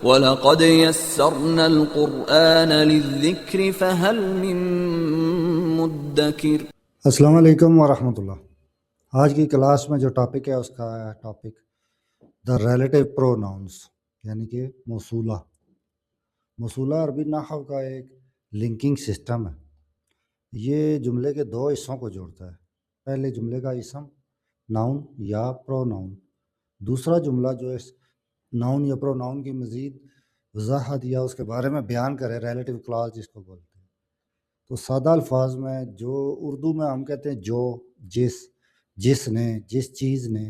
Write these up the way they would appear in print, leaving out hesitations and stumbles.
وَلَقَدْ يَسَّرْنَا الْقُرْآنَ لِلذِّكْرِ فَهَلْ مِن مُّدَّكِرٍ۔ السلام علیکم ورحمۃ اللہ۔ آج کی کلاس میں جو ٹاپک ہے اس کا ہے ٹاپک دا ریلیٹیو پروناؤنس، یعنی کہ موصولہ۔ موصولہ عربی نحو کا ایک لنکنگ سسٹم ہے۔ یہ جملے کے دو حصوں کو جوڑتا ہے۔ پہلے جملے کا اسم ناؤن یا پروناؤن، دوسرا جملہ جو اس ناؤن یا پروناؤن کی مزید وضاحت یا اس کے بارے میں بیان کرے، ریلیٹیو کلاس جس کو بولتے ہیں۔ تو سادہ الفاظ میں جو اردو میں ہم کہتے ہیں جو، جس نے، جس چیز نے،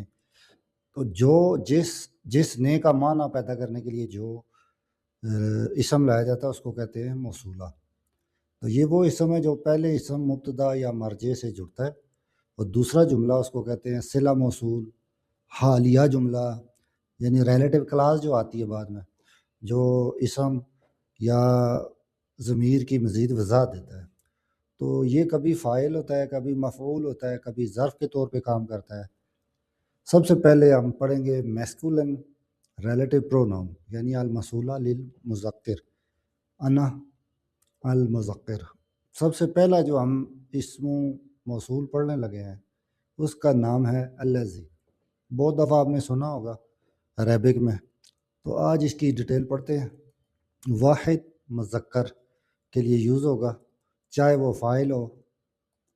تو جو جس نے کا معنی پیدا کرنے کے لیے جو اسم لایا جاتا ہے اس کو کہتے ہیں موصولہ۔ تو یہ وہ اسم ہے جو پہلے اسم مبتدا یا مرجع سے جڑتا ہے، اور دوسرا جملہ اس کو کہتے ہیں صلہ موصول، حالیہ جملہ، یعنی ریلیٹیو کلاس جو آتی ہے بعد میں، جو اسم یا ضمیر کی مزید وضاحت دیتا ہے۔ تو یہ کبھی فاعل ہوتا ہے، کبھی مفعول ہوتا ہے، کبھی ظرف کے طور پہ کام کرتا ہے۔ سب سے پہلے ہم پڑھیں گے میسکولن ریلیٹیو پروناؤن، یعنی الموصولہ للمذکر، انا المذکر۔ سب سے پہلا جو ہم اسم موصول پڑھنے لگے ہیں اس کا نام ہے الذی۔ بہت دفعہ آپ نے سنا ہوگا عربک میں، تو آج اس کی ڈیٹیل پڑھتے ہیں۔ واحد مذکر کے لیے یوز ہوگا، چاہے وہ فاعل ہو،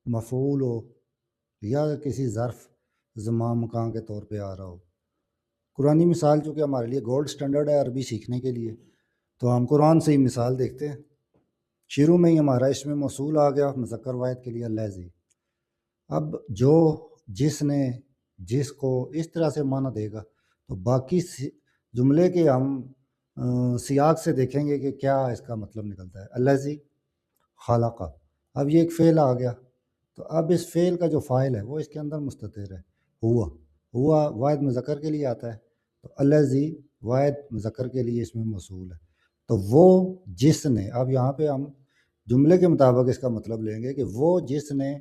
مفعول ہو، یا کسی ظرف زمان مکان کے طور پہ آ رہا ہو۔ قرآنی مثال چونکہ ہمارے لیے گولڈ سٹینڈرڈ ہے عربی سیکھنے کے لیے، تو ہم قرآن سے ہی مثال دیکھتے ہیں۔ شروع میں ہی ہمارا اسم موصول آ گیا مذکر واحد کے لیے الذی۔ اب جو، جس نے، جس کو، اس طرح سے معنی دے گا، تو باقی جملے کے ہم سیاق سے دیکھیں گے کہ کیا اس کا مطلب نکلتا ہے۔ الذی خلق، اب یہ ایک فعل آ گیا، تو اب اس فعل کا جو فاعل ہے وہ اس کے اندر مستتر ہے، ہوا واحد مذکر کے لیے آتا ہے، تو الذی واحد مذکر کے لیے اس میں موصول ہے۔ تو وہ جس نے، اب یہاں پہ ہم جملے کے مطابق اس کا مطلب لیں گے کہ وہ جس نے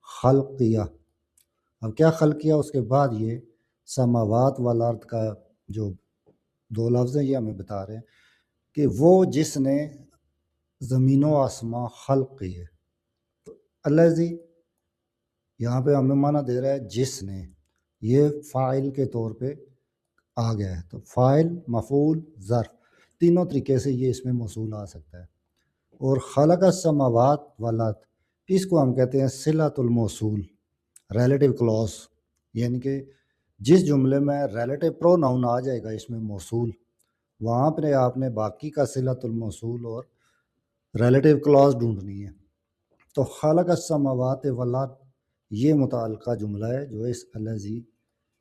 خلق کیا۔ اب کیا خلق کیا؟ اس کے بعد یہ سماوات والارض کا جو دو لفظ ہیں یہ ہمیں بتا رہے ہیں کہ وہ جس نے زمین و آسمان خلق کی ہے۔ تو الذی یہاں پہ ہمیں معنی دے رہا ہے جس نے، یہ فاعل کے طور پہ آ گیا ہے۔ تو فاعل، مفعول، ظرف، تینوں طریقے سے یہ اس میں موصول آ سکتا ہے۔ اور خلق السماوات والارض، اس کو ہم کہتے ہیں صلۃ الموصول، ریلیٹیو کلاس، یعنی کہ جس جملے میں ریلیٹیو پروناؤن آ جائے گا اس میں موصول، وہاں پہ آپ نے باقی کا صلۃ الموصول اور ریلیٹیو کلاس ڈھونڈنی ہے۔ تو خلق السماوات والارض یہ متعلقہ جملہ ہے جو اس الذی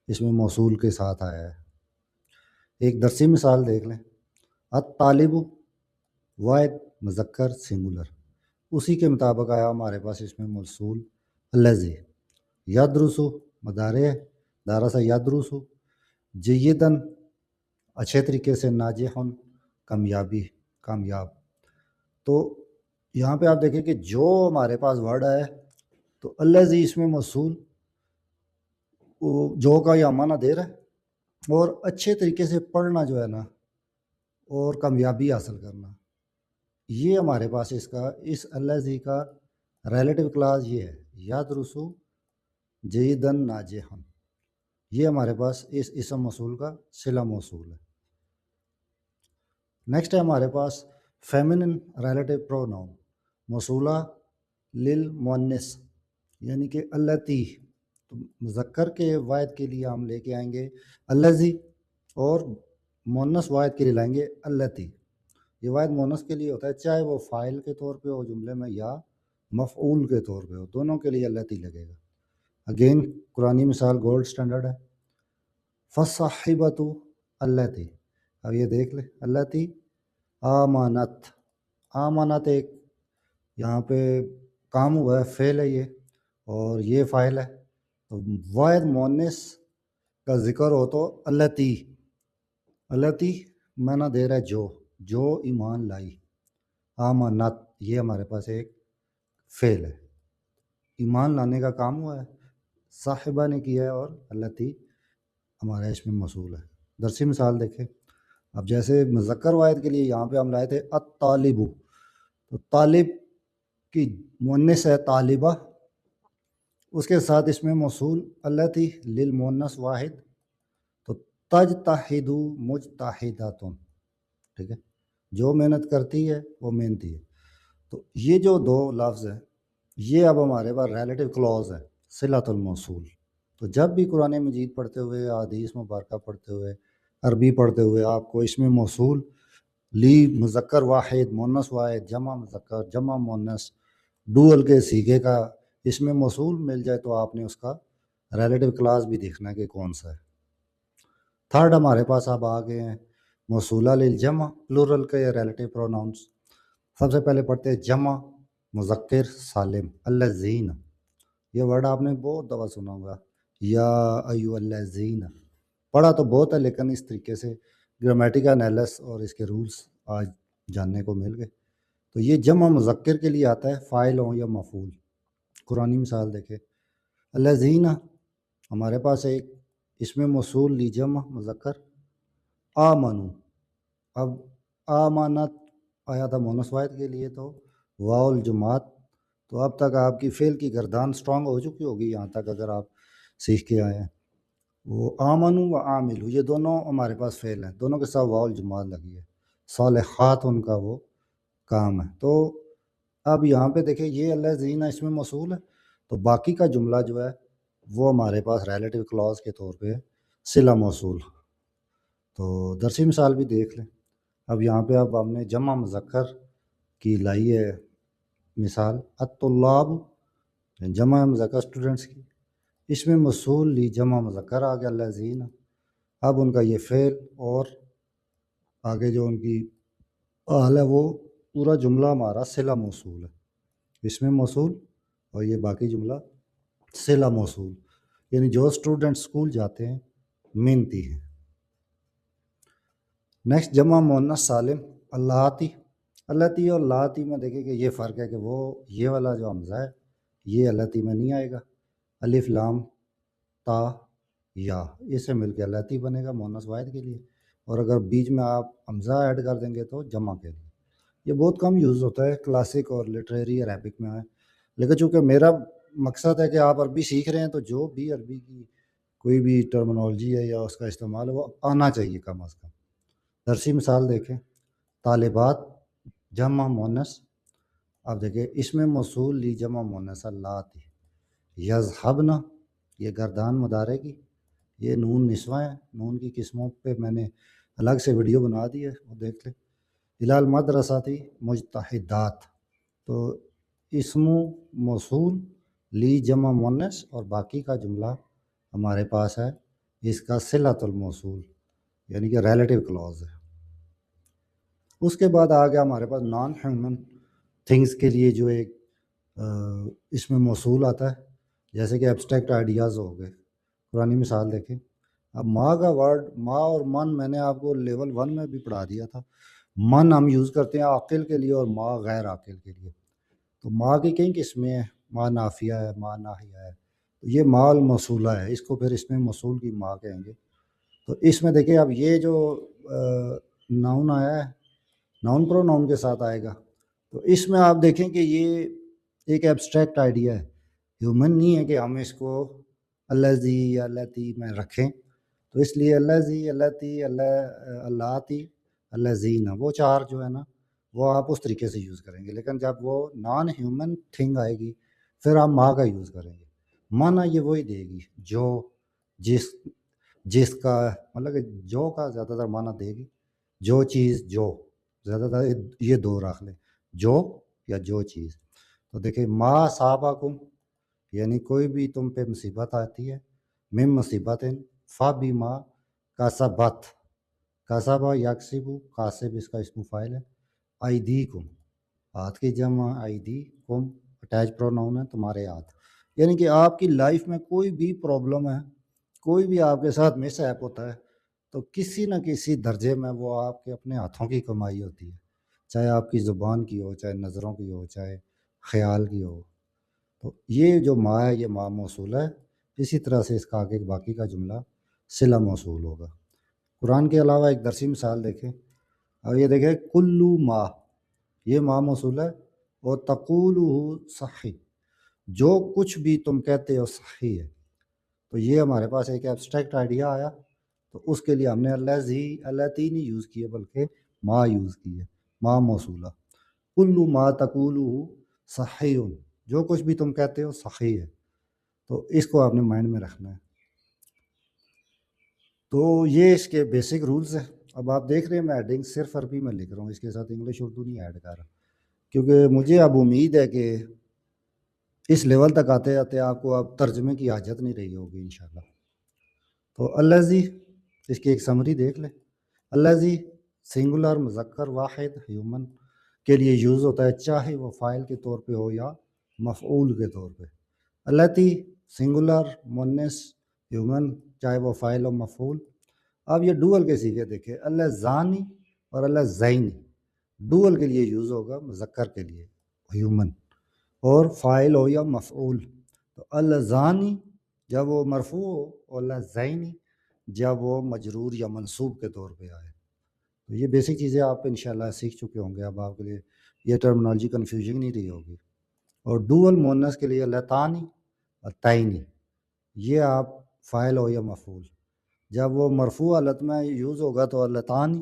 اس میں موصول کے ساتھ آیا ہے۔ ایک درسی مثال دیکھ لیں۔ الطالب واحد مذکر سنگولر، اسی کے مطابق آیا ہمارے پاس اس میں موصول الذی۔ یدرسو مضارع، دارسا یدرسو، جیدن اچھے طریقے سے، ناجح کامیاب۔ تو یہاں پہ آپ دیکھیں کہ جو ہمارے پاس ورڈ ہے تو الذی اس میں موصول جو کا یہ معنی دے رہا ہے، اور اچھے طریقے سے پڑھنا جو ہے نا اور کامیابی حاصل کرنا، یہ ہمارے پاس اس الذی کا ریلیٹیو کلاس یہ ہے، یدرسو جیدن ناجحن، یہ ہمارے پاس اس اسم موصول کا صلہ موصول ہے۔ نیکسٹ ہے ہمارے پاس فیمنن ریلیٹیو پروناؤن، موصولہ للمؤنث، یعنی کہ اللتی۔ تو مذکر کے واحد کے لیے ہم لے کے آئیں گے الذی، اور مؤنث واحد کے لیے لائیں گے اللتی۔ یہ واحد مؤنث کے لیے ہوتا ہے، چاہے وہ فاعل کے طور پہ ہو جملے میں یا مفعول کے طور پہ ہو، دونوں کے لیے اللتی لگے گا۔ اگین قرآنی مثال گولڈ سٹینڈرڈ ہے۔ فالصاحبۃ اللتی، اب یہ دیکھ لیں، اللتی آمانت، آمانت ایک یہاں پہ کام ہوا ہے، فعل ہے یہ، اور یہ فاعل ہے۔ تو واحد مؤنث کا ذکر ہو تو اللتی، اللتی معنی دے رہا ہے جو ایمان لائی۔ آمانت یہ ہمارے پاس ایک فعل ہے، ایمان لانے کا کام ہوا ہے، صاحبہ نے کیا ہے، اور اللتی ہمارا اس میں موصول ہے۔ درسی مثال دیکھیں۔ اب جیسے مذکر واحد کے لیے یہاں پہ ہم لائے تھے الطالب، تو طالب کی مؤنث ہے طالبہ، اس کے ساتھ اس میں موصول التی للمؤنث واحد، تو تجتہدو مجتہداتن، ٹھیک ہے، جو محنت کرتی ہے وہ محنتی ہے۔ تو یہ جو دو لفظ ہیں یہ اب ہمارے پاس ریلیٹیو کلوز ہے، صلۃ الموصول۔ تو جب بھی قرآن مجید پڑھتے ہوئے، حدیث مبارکہ پڑھتے ہوئے، عربی پڑھتے ہوئے آپ کو اس میں موصول لی مذکر واحد، مؤنث واحد، جمع مذکر، جمع مؤنث، ڈوئل کے سیغے کا اس میں موصول مل جائے تو آپ نے اس کا ریلیٹیو کلاس بھی دیکھنا ہے کہ کون سا ہے۔ تھرڈ ہمارے پاس اب آ گئے ہیں موصولہ للجمع، پلورل کے ریلیٹیو پروناؤنس۔ سب سے پہلے پڑھتے ہیں جمع مذکر سالم، الذین، یہ ورڈ آپ نے بہت دفعہ سنا ہوگا، یا ایھا الذین، پڑھا تو بہت ہے لیکن اس طریقے سے گرامیٹیکل انیلس اور اس کے رولز آج جاننے کو مل گئے۔ تو یہ جمع مذکر کے لیے آتا ہے، فاعل ہوں یا مفعول۔ قرآنی مثال دیکھیں، الذین ہمارے پاس ایک اس میں موصول لی جمع مذکر آمنو، اب آمانت آیا تھا مؤنث واحد کے لیے، تو واو الجماعت، تو اب تک آپ کی فعل کی گردان سٹرونگ ہو چکی ہوگی یہاں تک اگر آپ سیکھ کے آئے ہیں۔ وہ آمنو و عاملو یہ دونوں ہمارے پاس فعل ہیں، دونوں کے ساتھ واو الجماعت لگی ہے، صالحات ان کا وہ کام ہے۔ تو اب یہاں پہ دیکھیں یہ الذین اس میں موصول ہے، تو باقی کا جملہ جو ہے وہ ہمارے پاس ریلیٹیو کلاس کے طور پہ صلہ موصول۔ تو درسی مثال بھی دیکھ لیں۔ اب یہاں پہ اب ہم نے جمع مذکر کی لائی ہے مثال، الطلاب جمع مذکر اسٹوڈنٹس کی، اس میں موصول لی جمع مذکر آ گیا الذین، اب ان کا یہ فعل اور آگے جو ان کی حال ہے وہ پورا جملہ ہمارا صلہ موصول ہے، اس میں موصول اور یہ باقی جملہ صلہ موصول، یعنی جو اسٹوڈنٹ اسکول جاتے ہیں محنتی ہیں۔ نیکسٹ جمع مؤنث سالم اللاتی، اللاتی اور لاتی میں دیکھیں کہ یہ فرق ہے کہ وہ یہ والا جو حمزہ ہے یہ اللاتی میں نہیں آئے گا، الف لام تا یا اس سے مل کے اللاتی بنے گا مؤنث واحد کے لیے، اور اگر بیچ میں آپ حمزہ ایڈ کر دیں گے تو جمع کے لیے۔ یہ بہت کم یوز ہوتا ہے کلاسک اور لٹریری عربک میں ہے، لیکن چونکہ میرا مقصد ہے کہ آپ عربی سیکھ رہے ہیں تو جو بھی عربی کی کوئی بھی ٹرمنالوجی ہے یا اس کا استعمال ہے وہ آنا چاہیے کم از کم۔ درسی مثال دیکھیں، طالبات جمع مؤنث، اب دیکھیں اس میں موصول لی جمع مؤنث اللاتی، یذهبن یہ گردان مضارع کی، یہ نون نسوہ ہے، نون کی قسموں پہ میں نے الگ سے ویڈیو بنا دی ہے وہ دیکھ لیں۔ الی المدرسۃ مجتہدات، تو اسم موصول لی جمع مؤنث اور باقی کا جملہ ہمارے پاس ہے اس کا صلۃ الموصول یعنی کہ ریلیٹیو کلوز ہے۔ اس کے بعد آ گیا ہمارے پاس نان ہیومن تھنگس کے لیے جو ایک اس میں موصول آتا ہے، جیسے کہ ایبسٹریکٹ آئیڈیاز ہو گئے۔ قرآنی مثال دیکھیں، اب ماں کا ورڈ ماں اور من میں نے آپ کو لیول 1 میں بھی پڑھا دیا تھا، من ہم یوز کرتے ہیں عاقل کے لیے اور ماں غیر عاقل کے لیے۔ تو ماں کی کئی قسمیں ہیں، ماں نافیہ ہے، ماں ناہیہ ہے، تو یہ ماں الموصولہ ہے، اس کو پھر اس میں موصول کی ماں کہیں گے۔ تو اس میں دیکھیں اب یہ جو ناؤن آیا ہے ناؤن پرو ناؤن کے ساتھ آئے گا، تو اس میں آپ دیکھیں کہ یہ ایک ایبسٹریکٹ آئیڈیا ہے، ہیومن نہیں ہے کہ ہم اس کو الذی یا اللاتی میں رکھیں، تو اس لیے الذی، اللاتی، اللاتی، الذین وہ چار جو ہے نا وہ آپ اس طریقے سے یوز کریں گے، لیکن جب وہ نان ہیومن تھنگ آئے گی پھر آپ ماں کا یوز کریں گے۔ معنی یہ وہی دے گی جو جس کا مطلب کہ جو کا زیادہ تر معنی دے گی، جو چیز، جو زیادہ تر یہ دو رکھ لیں، جو یا جو چیز۔ تو دیکھیں ما صابکم یعنی کوئی بھی تم پہ مصیبت آتی ہے، من مصیبت فبما کسبت، کسبہ یکسب، کاسب اس کا اسم فاعل ہے، ایدیکم ہاتھ کی جمع ایدیکم اٹیچ پروناؤن ہے تمہارے ہاتھ، یعنی کہ آپ کی لائف میں کوئی بھی پرابلم ہے، کوئی بھی آپ کے ساتھ مس ایپ ہوتا ہے تو کسی نہ کسی درجے میں وہ آپ کے اپنے ہاتھوں کی کمائی ہوتی ہے، چاہے آپ کی زبان کی ہو، چاہے نظروں کی ہو، چاہے خیال کی ہو۔ تو یہ جو ما ہے یہ ما موصول ہے، اسی طرح سے اس کا آگے باقی کا جملہ صلہ موصول ہوگا۔ قرآن کے علاوہ ایک درسی مثال دیکھیں، اور یہ دیکھیں کلو ما، یہ ما موصول ہے، اور تقولہ صحیح، جو کچھ بھی تم کہتے ہو صحیح ہے. تو یہ ہمارے پاس ایک ایبسٹریکٹ آئیڈیا آیا، تو اس کے لیے ہم نے اللہ تی نہیں یوز کی ہے بلکہ ما یوز کی ہے، ما موصولہ. کلو ما تقولہ صحیح، جو کچھ بھی تم کہتے ہو صحیح ہے. تو اس کو آپ نے مائنڈ میں رکھنا ہے. تو یہ اس کے بیسک رولز ہیں. اب آپ دیکھ رہے ہیں میں ایڈنگ صرف عربی میں لکھ رہا ہوں، اس کے ساتھ انگلش اردو نہیں ایڈ کر رہا، کیونکہ مجھے اب امید ہے کہ اس لیول تک آتے آتے آپ کو اب ترجمے کی حاجت نہیں رہی ہوگی انشاءاللہ. تو الذی، اس کی ایک سمری دیکھ لیں. الذی سنگولر مذکر واحد ہیومن کے لیے یوز ہوتا ہے، چاہے وہ فاعل کے طور پہ ہو یا مفعول کے طور پہ. التی سنگولر مونس ہیومن، چاہے وہ فاعل و مفعول. اب یہ ڈوئل کے سیکھے دیکھیں، اللہ زانی اور اللہ زینی ڈوئل کے لیے یوز ہوگا، مذکر کے لیے ہیومن، اور فاعل ہو یا مفعول. تو اللہ زانی جب وہ مرفوع ہو، اور اللہ زینی جب وہ مجرور یا منصوب کے طور پہ آئے. تو یہ بیسک چیزیں آپ انشاءاللہ سیکھ چکے ہوں گے، اب آپ کے لیے یہ ٹرمنالوجی کنفیوژن نہیں رہی ہوگی. اور ڈوئل مونس کے لیے لتانی اور تائنی، یہ آپ فاعل ہو یا مفعول، جب وہ مرفوع حالت میں یوز ہوگا تو لتانی،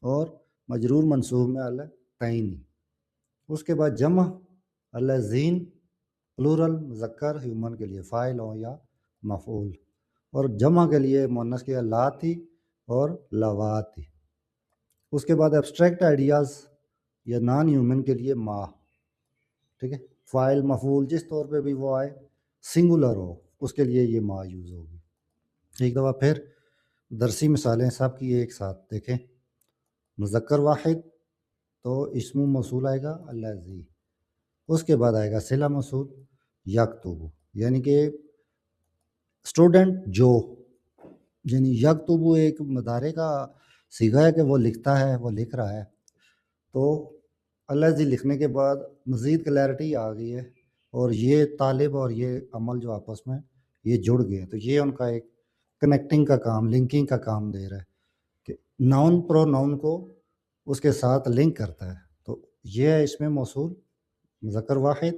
اور مجرور منصوب میں تائنی. اس کے بعد جمع الذین، پلورل مذکر ہیومن کے لیے فاعل ہو یا مفعول، اور جمع کے لیے مونس کے لاتی اور لواتی. اس کے بعد ایبسٹریکٹ آئیڈیاز یا نان ہیومن کے لیے ما، ٹھیک ہے، فاعل مفعول جس طور پہ بھی وہ آئے، سنگولر ہو، اس کے لیے یہ ما یوز ہوگی. ایک دفعہ پھر درسی مثالیں سب کی ایک ساتھ دیکھیں. مذکر واحد تو اسم موصول آئے گا الذی، اس کے بعد آئے گا صلہ موصول یکتب، یعنی کہ اسٹوڈنٹ جو، یعنی یکتب ایک مضارع کا صیغہ ہے کہ وہ لکھتا ہے، وہ لکھ رہا ہے. تو الذی لکھنے کے بعد مزید کلیئرٹی آ گئی ہے، اور یہ طالب اور یہ عمل جو آپس میں یہ جڑ گئے ہیں، تو یہ ان کا ایک کنیکٹنگ کا کام، لنکنگ کا کام دے رہا ہے کہ ناؤن پرو ناؤن کو اس کے ساتھ لنک کرتا ہے. تو یہ ہے اس میں موصول مذکر واحد،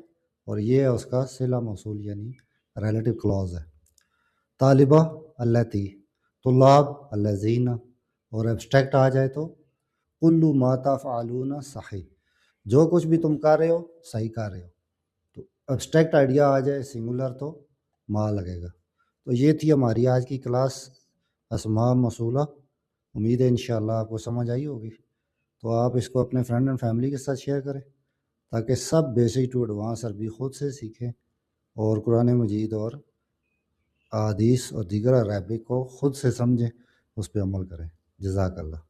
اور یہ ہے اس کا صلہ موصول یعنی ریلیٹو کلوز ہے. طالبہ التی، طلاب الذین، اور ایبسٹریکٹ آ جائے تو کلو ما تفعلون صحیح، جو کچھ بھی تم کر رہے ہو صحیح کر رہے ہو. تو ایبسٹریکٹ آئیڈیا آ جائے سنگولر تو ما لگے گا. تو یہ تھی ہماری آج کی کلاس اسماء موصولہ. امید ہے انشاءاللہ آپ کو سمجھ آئی ہوگی. تو آپ اس کو اپنے فرینڈ اینڈ فیملی کے ساتھ شیئر کریں تاکہ سب بیسک ٹو ایڈوانس عربی خود سے سیکھیں، اور قرآن مجید اور احادیث اور دیگر عربک کو خود سے سمجھیں، اس پہ عمل کریں. جزاک اللہ.